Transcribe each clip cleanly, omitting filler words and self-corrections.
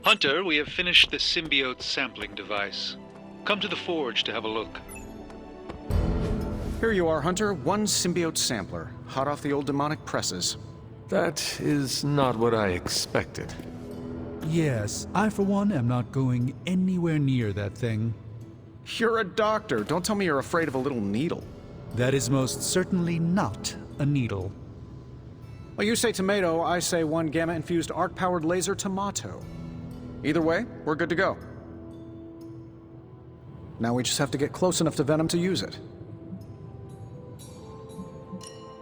Hunter, we have finished the symbiote sampling device. Come to the forge to have a look. Here you are, Hunter. One symbiote sampler, hot off the old demonic presses. That is not what I expected. Yes, I for one am not going anywhere near that thing. You're a doctor. Don't tell me you're afraid of a little needle. That is most certainly not a needle. Well, you say tomato, I say one gamma-infused arc-powered laser tomato. Either way, we're good to go. Now we just have to get close enough to Venom to use it.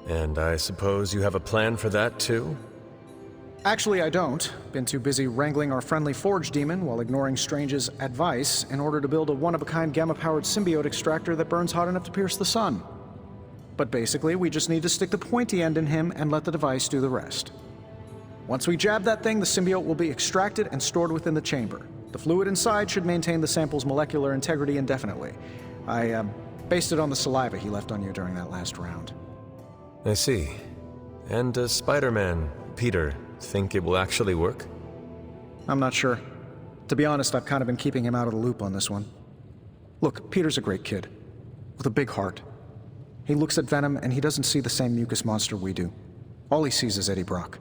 And I suppose you have a plan for that, too? Actually, I don't. Been too busy wrangling our friendly Forge demon while ignoring Strange's advice in order to build a one-of-a-kind gamma-powered symbiote extractor that burns hot enough to pierce the sun. But basically, we just need to stick the pointy end in him and let the device do the rest. Once we jab that thing, the symbiote will be extracted and stored within the chamber. The fluid inside should maintain the sample's molecular integrity indefinitely. I based it on the saliva he left on you during that last round. I see. And does Spider-Man, Peter, think it will actually work? I'm not sure. To be honest, I've kind of been keeping him out of the loop on this one. Look, Peter's a great kid, with a big heart. He looks at Venom and he doesn't see the same mucus monster we do. All he sees is Eddie Brock.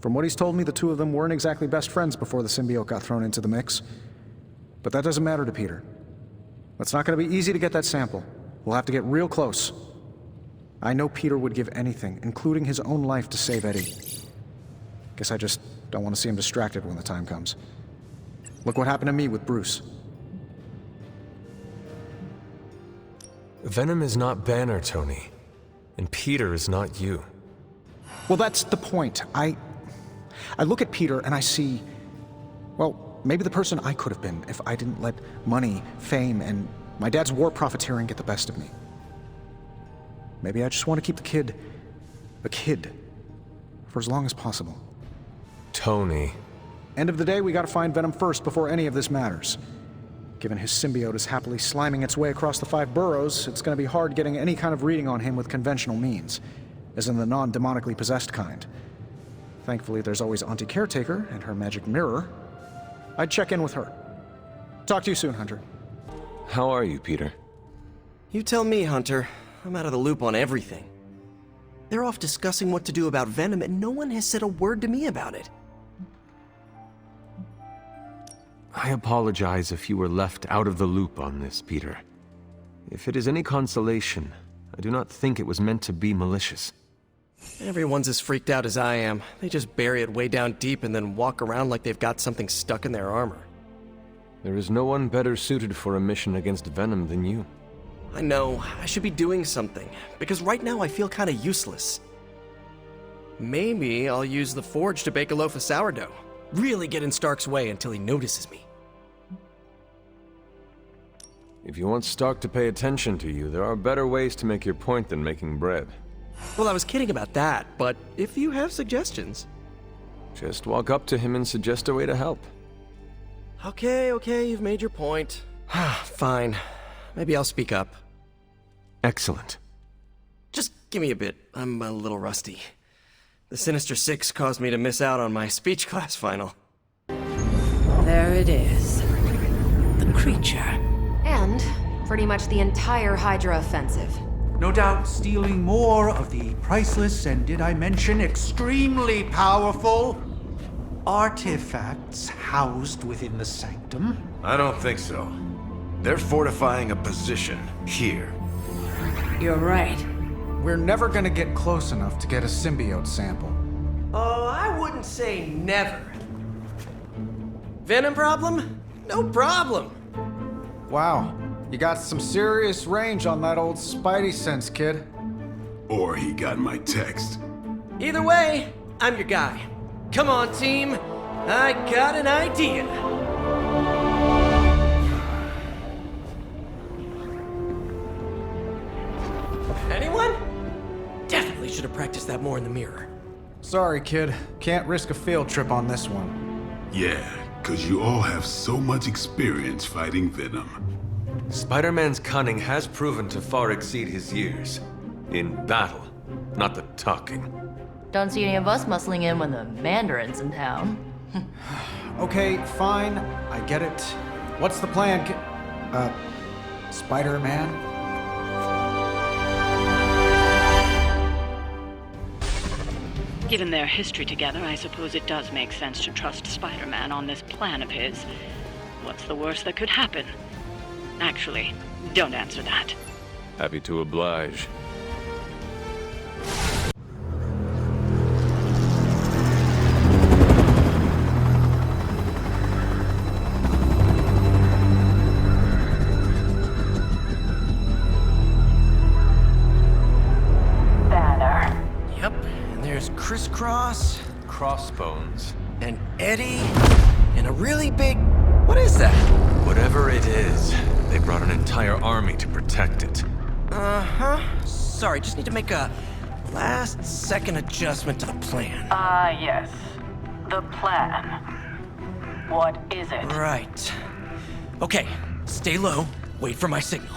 From what he's told me, the two of them weren't exactly best friends before the symbiote got thrown into the mix. But that doesn't matter to Peter. It's not going to be easy to get that sample. We'll have to get real close. I know Peter would give anything, including his own life, to save Eddie. Guess I just don't want to see him distracted when the time comes. Look what happened to me with Bruce. Venom is not Banner, Tony. And Peter is not you. Well, that's the point. I look at Peter and I see, well, maybe the person I could have been if I didn't let money, fame, and my dad's war profiteering get the best of me. Maybe I just want to keep the kid a kid for as long as possible. Tony. End of the day, we gotta find Venom first before any of this matters. Given his symbiote is happily sliming its way across the 5 boroughs, it's gonna be hard getting any kind of reading on him with conventional means, as in the non-demonically possessed kind. Thankfully, there's always Auntie Caretaker and her magic mirror. I'd check in with her. Talk to you soon, Hunter. How are you, Peter? You tell me, Hunter. I'm out of the loop on everything. They're off discussing what to do about Venom, and no one has said a word to me about it. I apologize if you were left out of the loop on this, Peter. If it is any consolation, I do not think it was meant to be malicious. Everyone's as freaked out as I am. They just bury it way down deep and then walk around like they've got something stuck in their armor. There is no one better suited for a mission against Venom than you. I know, I should be doing something, because right now I feel kinda useless. Maybe I'll use the forge to bake a loaf of sourdough. Really get in Stark's way until he notices me. If you want Stark to pay attention to you, there are better ways to make your point than making bread. Well, I was kidding about that, but if you have suggestions... Just walk up to him and suggest a way to help. Okay, you've made your point. Fine. Maybe I'll speak up. Excellent. Just give me a bit. I'm a little rusty. The Sinister Six caused me to miss out on my speech class final. There it is. The creature. And pretty much the entire Hydra offensive. No doubt stealing more of the priceless and, did I mention, extremely powerful artifacts housed within the sanctum. I don't think so. They're fortifying a position here. You're right. We're never gonna get close enough to get a symbiote sample. Oh, I wouldn't say never. Venom problem? No problem. Wow, you got some serious range on that old Spidey sense, kid. Or he got my text. Either way, I'm your guy. Come on, team. I got an idea. Anyone? Definitely should have practiced that more in the mirror. Sorry, kid. Can't risk a field trip on this one. Yeah, 'cause you all have so much experience fighting Venom. Spider-Man's cunning has proven to far exceed his years. In battle, not the talking. Don't see any of us muscling in when the Mandarin's in town. Okay, fine. I get it. What's the plan? Spider-Man? Given their history together, I suppose it does make sense to trust Spider-Man on this plan of his. What's the worst that could happen? Actually, don't answer that. Happy to oblige. Yep, and there's Crisscross, Crossbones. and Eddie, and a really big... What is that? Whatever it is, they brought an entire army to protect it. Uh-huh. Sorry, just need to make a last-second adjustment to the plan. Yes. The plan. What is it? Right. Okay, stay low, wait for my signal.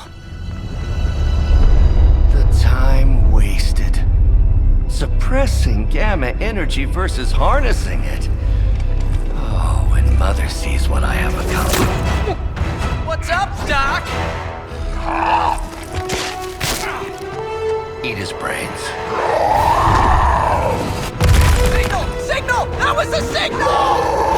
The time wasted. Suppressing gamma energy versus harnessing it. Oh, when Mother sees what I have accomplished. What's up, Doc? Eat his brains. Signal! Signal! That was the signal!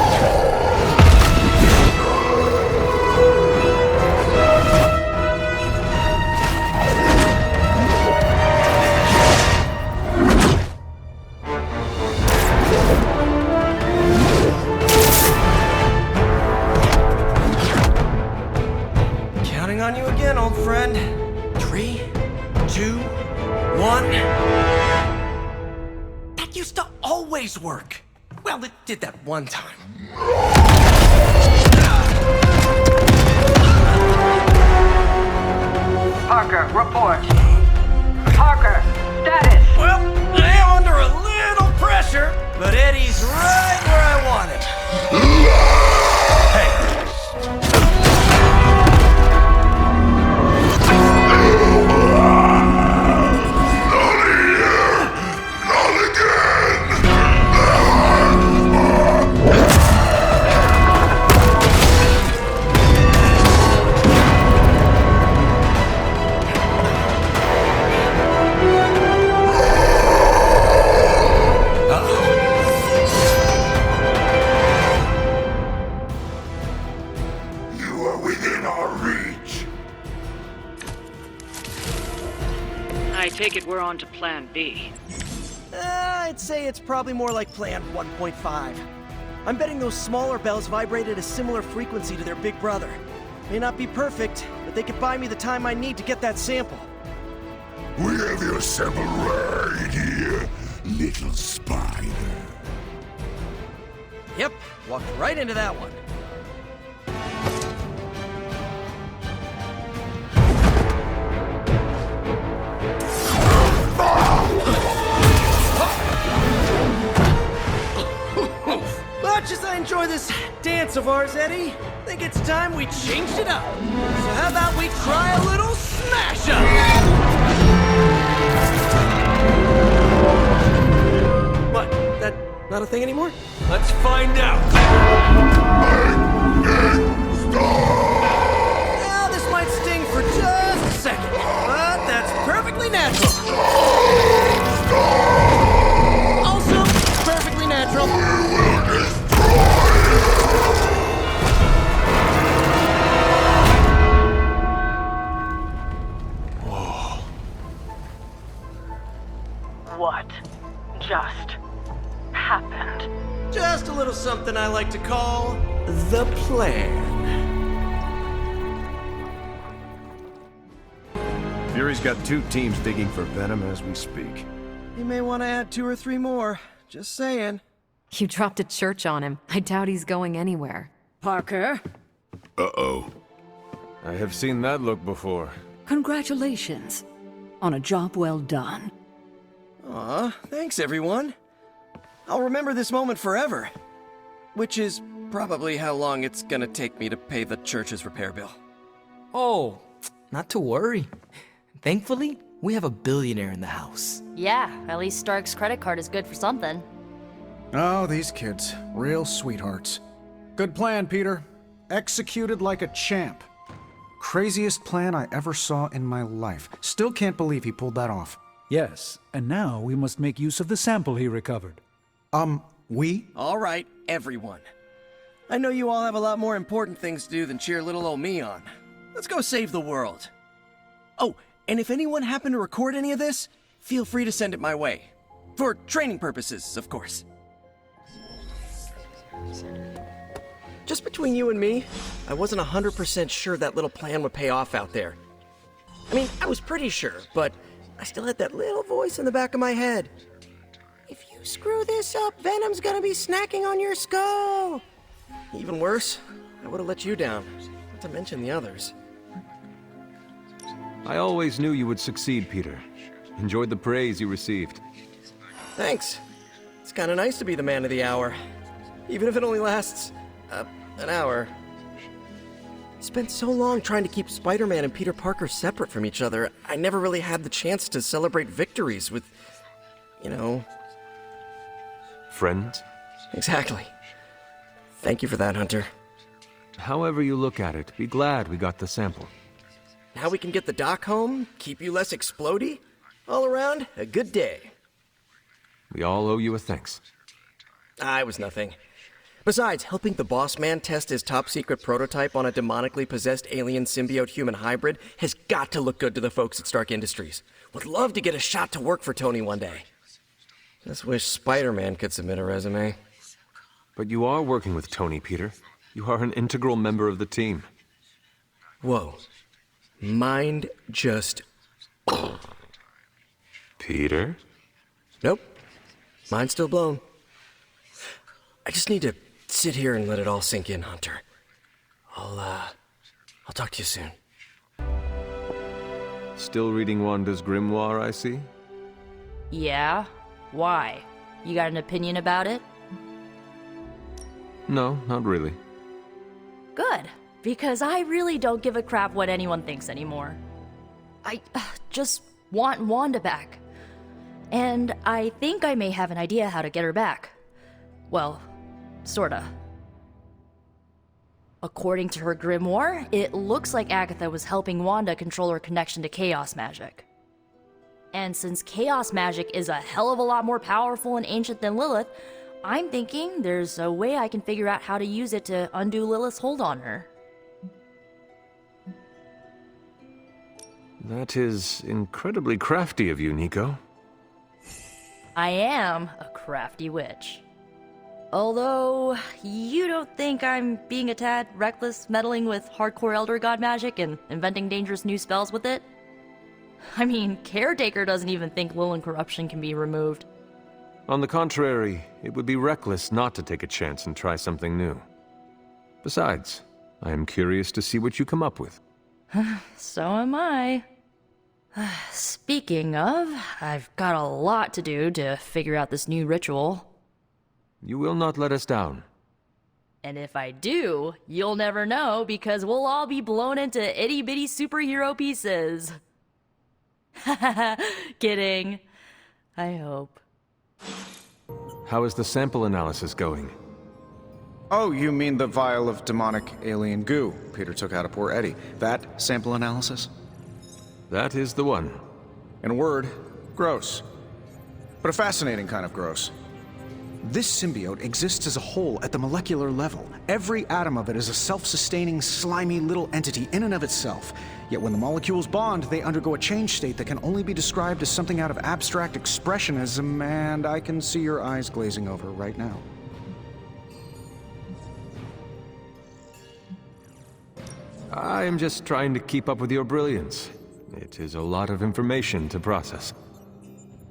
Counting on you again, old friend. 3, 2, 1. That used to always work. Well, it did that one time. Parker, report. Parker, status. Well, I am under a little pressure, but Eddie's right where I want him. I take it we're on to Plan B. I'd say it's probably more like Plan 1.5. I'm betting those smaller bells vibrate at a similar frequency to their big brother. May not be perfect, but they could buy me the time I need to get that sample. We have your sample right here, little spider. Yep, walked right into that one. Much as I enjoy this dance of ours, Eddie, I think it's time we changed it up. So how about we try a little smash up? What? That not a thing anymore? Let's find out. Well, this might sting for just a second, but that's perfectly natural. Also, perfectly natural. What just happened? Just a little something I like to call the plan. Fury's got 2 teams digging for Venom as we speak. You may want to add 2 or 3 more. Just saying. You dropped a church on him. I doubt he's going anywhere. Parker, Uh-oh. I have seen that look before. congratulations on a job well done. Aw, thanks everyone. I'll remember this moment forever. Which is probably how long it's gonna take me to pay the church's repair bill. Oh, not to worry. Thankfully, we have a billionaire in the house. Yeah, at least Stark's credit card is good for something. Oh, these kids. Real sweethearts. Good plan, Peter. Executed like a champ. Craziest plan I ever saw in my life. Still can't believe he pulled that off. Yes, and now we must make use of the sample he recovered. We? All right, everyone. I know you all have a lot more important things to do than cheer little old me on. Let's go save the world. Oh, and if anyone happened to record any of this, feel free to send it my way. For training purposes, of course. Just between you and me, I wasn't 100% sure that little plan would pay off out there. I mean, I was pretty sure, but I still had that little voice in the back of my head. If you screw this up, Venom's gonna be snacking on your skull. Even worse, I would have let you down, not to mention the others. I always knew you would succeed, Peter. Enjoyed the praise you received. Thanks. It's kind of nice to be the man of the hour, even if it only lasts, an hour. Spent so long trying to keep Spider-Man and Peter Parker separate from each other, I never really had the chance to celebrate victories with, you know... Friends? Exactly. Thank you for that, Hunter. However you look at it, be glad we got the sample. Now we can get the doc home, keep you less explodey. All around, a good day. We all owe you a thanks. It was nothing. Besides, helping the boss man test his top-secret prototype on a demonically possessed alien symbiote-human hybrid has got to look good to the folks at Stark Industries. Would love to get a shot to work for Tony one day. Just wish Spider-Man could submit a resume. But you are working with Tony, Peter. You are an integral member of the team. Whoa. Mind just... Peter? Nope. Mind's still blown. I just need to sit here and let it all sink in, Hunter. I'll talk to you soon. Still reading Wanda's grimoire, I see? Yeah? Why? You got an opinion about it? No, not really. Good, because I really don't give a crap what anyone thinks anymore. I just want Wanda back. And I think I may have an idea how to get her back. Well, sorta. According to her grimoire, it looks like Agatha was helping Wanda control her connection to chaos magic. And since chaos magic is a hell of a lot more powerful and ancient than Lilith, I'm thinking there's a way I can figure out how to use it to undo Lilith's hold on her. That is incredibly crafty of you, Nico. I am a crafty witch. Although, you don't think I'm being a tad reckless meddling with hardcore Elder God magic and inventing dangerous new spells with it? I mean, Caretaker doesn't even think Lilin corruption can be removed. On the contrary, it would be reckless not to take a chance and try something new. Besides, I am curious to see what you come up with. So am I. Speaking of, I've got a lot to do to figure out this new ritual. You will not let us down. And if I do, you'll never know because we'll all be blown into itty-bitty superhero pieces. Kidding. I hope. How is the sample analysis going? Oh, you mean the vial of demonic alien goo Peter took out of poor Eddie. That sample analysis? That is the one. In a word, gross. But a fascinating kind of gross. This symbiote exists as a whole at the molecular level. Every atom of it is a self-sustaining, slimy little entity in and of itself. Yet when the molecules bond, they undergo a change state that can only be described as something out of abstract expressionism, and I can see your eyes glazing over right now. I am just trying to keep up with your brilliance. It is a lot of information to process.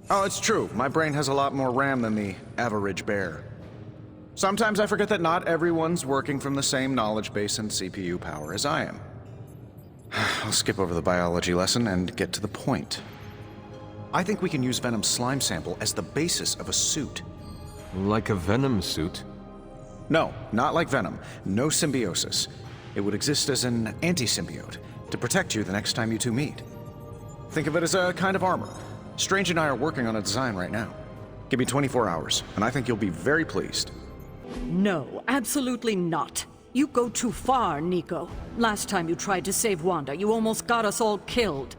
Oh, it's true. My brain has a lot more RAM than the average bear. Sometimes I forget that not everyone's working from the same knowledge base and CPU power as I am. I'll skip over the biology lesson and get to the point. I think we can use Venom's slime sample as the basis of a suit. Like a Venom suit? No, not like Venom. No symbiosis. It would exist as an anti-symbiote, to protect you the next time you two meet. Think of it as a kind of armor. Strange and I are working on a design right now. Give me 24 hours, and I think you'll be very pleased. No, absolutely not. You go too far, Nico. Last time you tried to save Wanda, you almost got us all killed.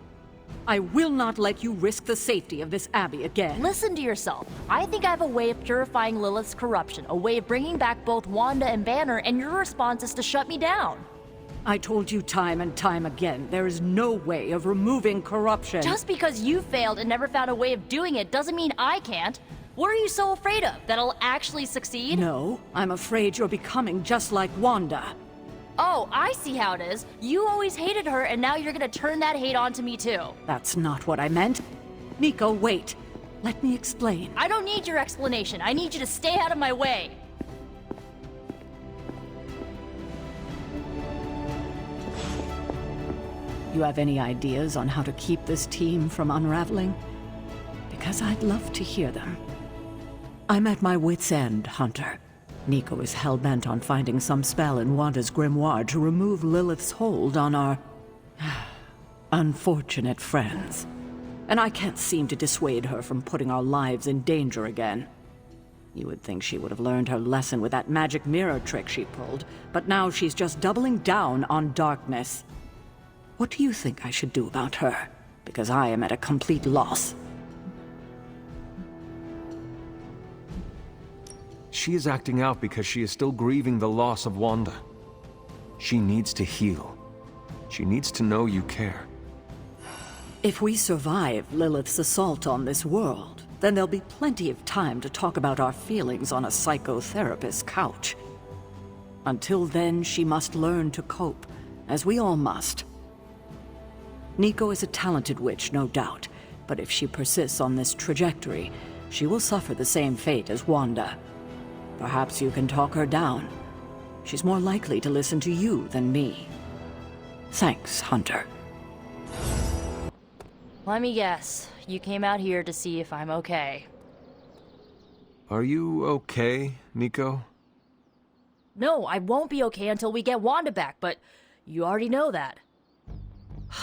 I will not let you risk the safety of this Abbey again. Listen to yourself. I think I have a way of purifying Lilith's corruption, a way of bringing back both Wanda and Banner, and your response is to shut me down. I told you time and time again, there is no way of removing corruption. Just because you failed and never found a way of doing it doesn't mean I can't. What are you so afraid of? That I'll actually succeed? No, I'm afraid you're becoming just like Wanda. Oh, I see how it is. You always hated her, and now you're gonna turn that hate onto me too. That's not what I meant. Nico, wait. Let me explain. I don't need your explanation. I need you to stay out of my way. You have any ideas on how to keep this team from unraveling? Because I'd love to hear them. I'm at my wit's end, Hunter. Nico is hell-bent on finding some spell in Wanda's grimoire to remove Lilith's hold on our unfortunate friends. And I can't seem to dissuade her from putting our lives in danger again. You would think she would have learned her lesson with that magic mirror trick she pulled, but now she's just doubling down on darkness. What do you think I should do about her? Because I am at a complete loss. She is acting out because she is still grieving the loss of Wanda. She needs to heal. She needs to know you care. If we survive Lilith's assault on this world, then there'll be plenty of time to talk about our feelings on a psychotherapist's couch. Until then, she must learn to cope, as we all must. Nico is a talented witch, no doubt, but if she persists on this trajectory, she will suffer the same fate as Wanda. Perhaps you can talk her down. She's more likely to listen to you than me. Thanks, Hunter. Let me guess. You came out here to see if I'm okay. Are you okay, Nico? No, I won't be okay until we get Wanda back, but you already know that.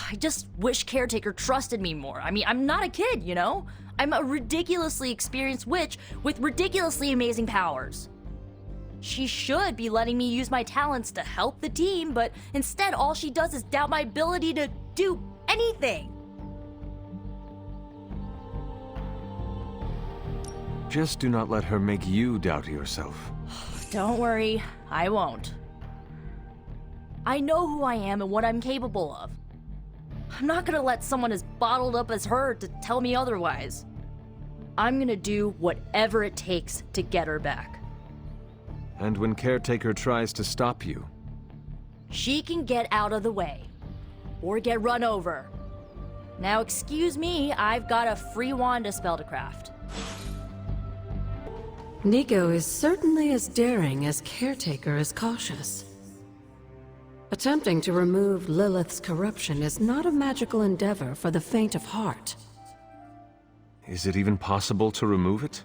I just wish Caretaker trusted me more. I mean, I'm not a kid, you know? I'm a ridiculously experienced witch with ridiculously amazing powers. She should be letting me use my talents to help the team, but instead all she does is doubt my ability to do anything. Just do not let her make you doubt yourself. Don't worry, I won't. I know who I am and what I'm capable of. I'm not gonna let someone as bottled up as her to tell me otherwise. I'm gonna do whatever it takes to get her back. And when Caretaker tries to stop you? She can get out of the way. Or get run over. Now excuse me, I've got a free Wanda spell to craft. Nico is certainly as daring as Caretaker is cautious. Attempting to remove Lilith's corruption is not a magical endeavor for the faint of heart. Is it even possible to remove it?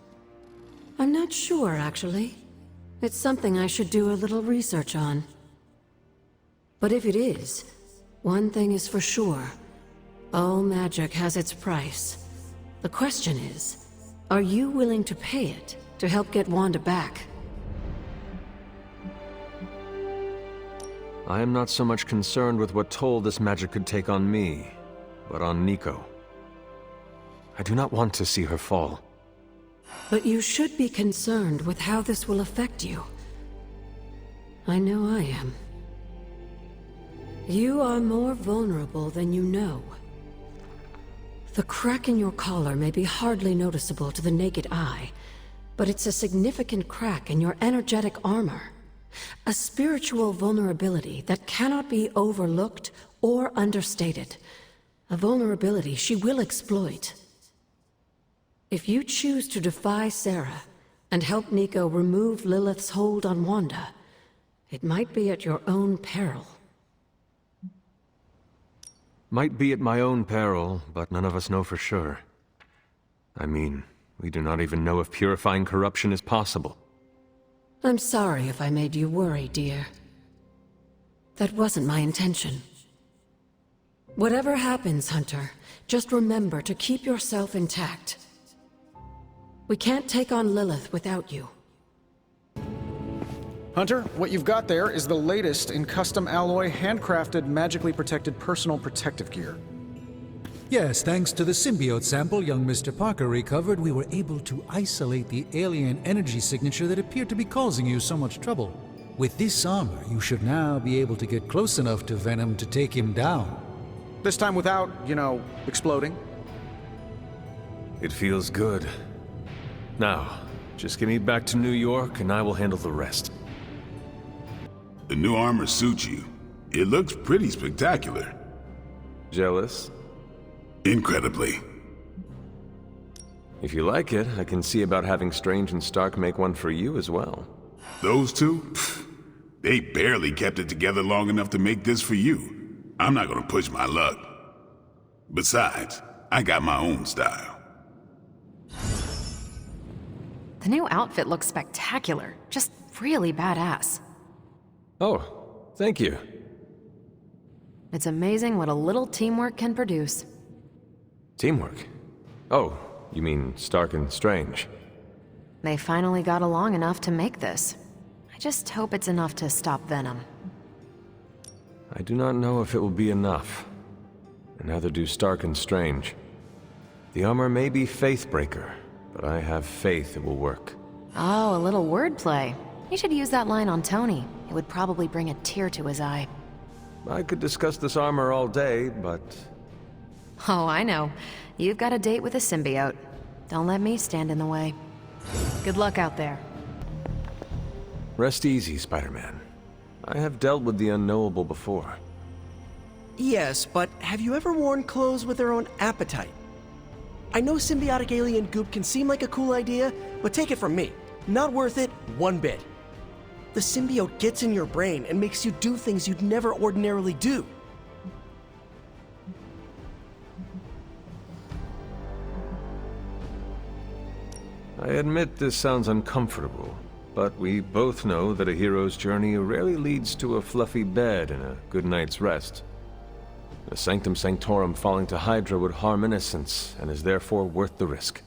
I'm not sure, actually. It's something I should do a little research on. But if it is, one thing is for sure. All magic has its price. The question is, are you willing to pay it to help get Wanda back? I am not so much concerned with what toll this magic could take on me, but on Nico. I do not want to see her fall. But you should be concerned with how this will affect you. I know I am. You are more vulnerable than you know. The crack in your collar may be hardly noticeable to the naked eye, but it's a significant crack in your energetic armor. A spiritual vulnerability that cannot be overlooked or understated. A vulnerability she will exploit. If you choose to defy Sarah and help Nico remove Lilith's hold on Wanda, it might be at your own peril. Might be at my own peril, but none of us know for sure. I mean, we do not even know if purifying corruption is possible. I'm sorry if I made you worry, dear. That wasn't my intention. Whatever happens, Hunter, just remember to keep yourself intact. We can't take on Lilith without you. Hunter, what you've got there is the latest in custom alloy, handcrafted, magically protected personal protective gear. Yes, thanks to the symbiote sample young Mr. Parker recovered, we were able to isolate the alien energy signature that appeared to be causing you so much trouble. With this armor, you should now be able to get close enough to Venom to take him down. This time without, exploding. It feels good. Now, just get me back to New York and I will handle the rest. The new armor suits you. It looks pretty spectacular. Jealous? Incredibly. If you like it, I can see about having Strange and Stark make one for you as well. Those two? Pfft, they barely kept it together long enough to make this for you. I'm not gonna push my luck. Besides, I got my own style. The new outfit looks spectacular. Just really badass. Oh, thank you. It's amazing what a little teamwork can produce. Teamwork? Oh, you mean Stark and Strange? They finally got along enough to make this. I just hope it's enough to stop Venom. I do not know if it will be enough. And neither do Stark and Strange. The armor may be Faithbreaker, but I have faith it will work. Oh, a little wordplay. You should use that line on Tony. It would probably bring a tear to his eye. I could discuss this armor all day, but... Oh, I know. You've got a date with a symbiote. Don't let me stand in the way. Good luck out there. Rest easy, Spider-Man. I have dealt with the unknowable before. Yes, but have you ever worn clothes with their own appetite? I know symbiotic alien goop can seem like a cool idea, but take it from me. Not worth it one bit. The symbiote gets in your brain and makes you do things you'd never ordinarily do. I admit this sounds uncomfortable, but we both know that a hero's journey rarely leads to a fluffy bed and a good night's rest. The Sanctum Sanctorum falling to Hydra would harm innocence, and is therefore worth the risk.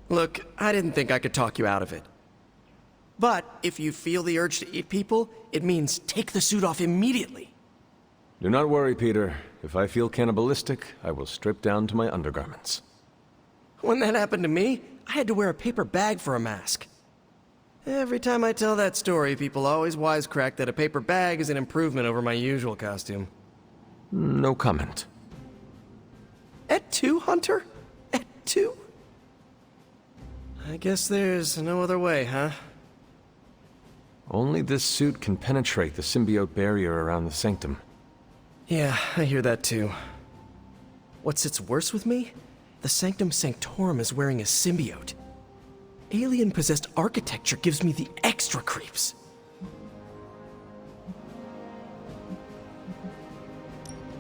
Look, I didn't think I could talk you out of it. But if you feel the urge to eat people, it means take the suit off immediately. Do not worry, Peter. If I feel cannibalistic, I will strip down to my undergarments. When that happened to me, I had to wear a paper bag for a mask. Every time I tell that story, people always wisecrack that a paper bag is an improvement over my usual costume. No comment. Et tu, Hunter? Et tu? I guess there's no other way, huh? Only this suit can penetrate the symbiote barrier around the Sanctum. Yeah, I hear that too. What sits worse with me? The Sanctum Sanctorum is wearing a symbiote. Alien-possessed architecture gives me the extra creeps.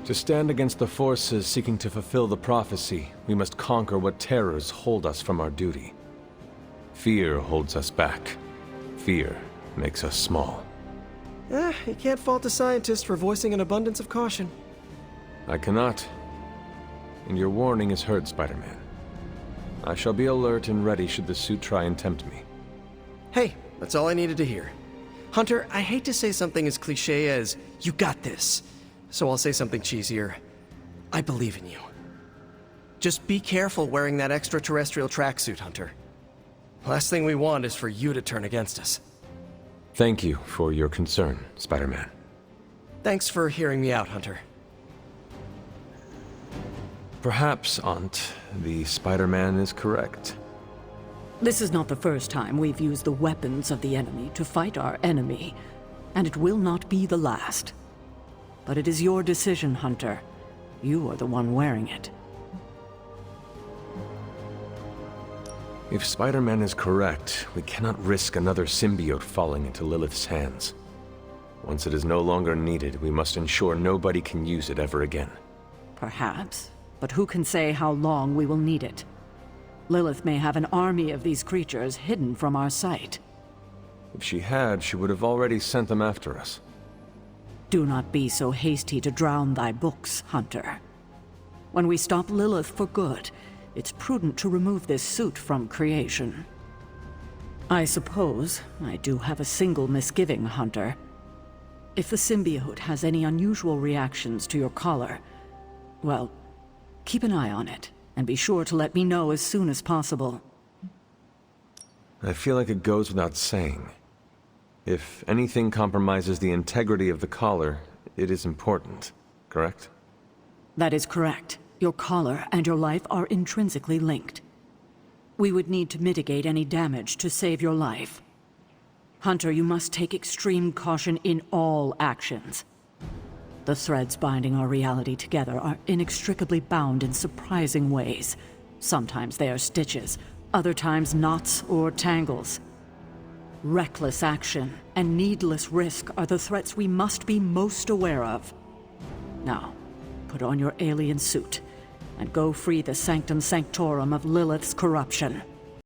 To stand against the forces seeking to fulfill the prophecy, we must conquer what terrors hold us from our duty. Fear holds us back. Fear makes us small. You can't fault a scientist for voicing an abundance of caution. I cannot. And your warning is heard, Spider-Man. I shall be alert and ready should the suit try and tempt me. Hey, that's all I needed to hear. Hunter, I hate to say something as cliché as, you got this. So I'll say something cheesier. I believe in you. Just be careful wearing that extraterrestrial tracksuit, Hunter. Last thing we want is for you to turn against us. Thank you for your concern, Spider-Man. Thanks for hearing me out, Hunter. Perhaps, Aunt, the Spider-Man is correct. This is not the first time we've used the weapons of the enemy to fight our enemy, and it will not be the last. But it is your decision, Hunter. You are the one wearing it. If Spider-Man is correct, we cannot risk another symbiote falling into Lilith's hands. Once it is no longer needed, we must ensure nobody can use it ever again. Perhaps, but who can say how long we will need it? Lilith may have an army of these creatures hidden from our sight. If she had, she would have already sent them after us. Do not be so hasty to drown thy books, Hunter. When we stop Lilith for good, it's prudent to remove this suit from creation. I suppose I do have a single misgiving, Hunter. If the symbiote has any unusual reactions to your collar, well, keep an eye on it, and be sure to let me know as soon as possible. I feel like it goes without saying. If anything compromises the integrity of the collar, it is important, correct? That is correct. Your collar and your life are intrinsically linked. We would need to mitigate any damage to save your life. Hunter, you must take extreme caution in all actions. The threads binding our reality together are inextricably bound in surprising ways. Sometimes they are stitches, other times knots or tangles. Reckless action and needless risk are the threats we must be most aware of. Now, put on your alien suit and go free the Sanctum Sanctorum of Lilith's corruption.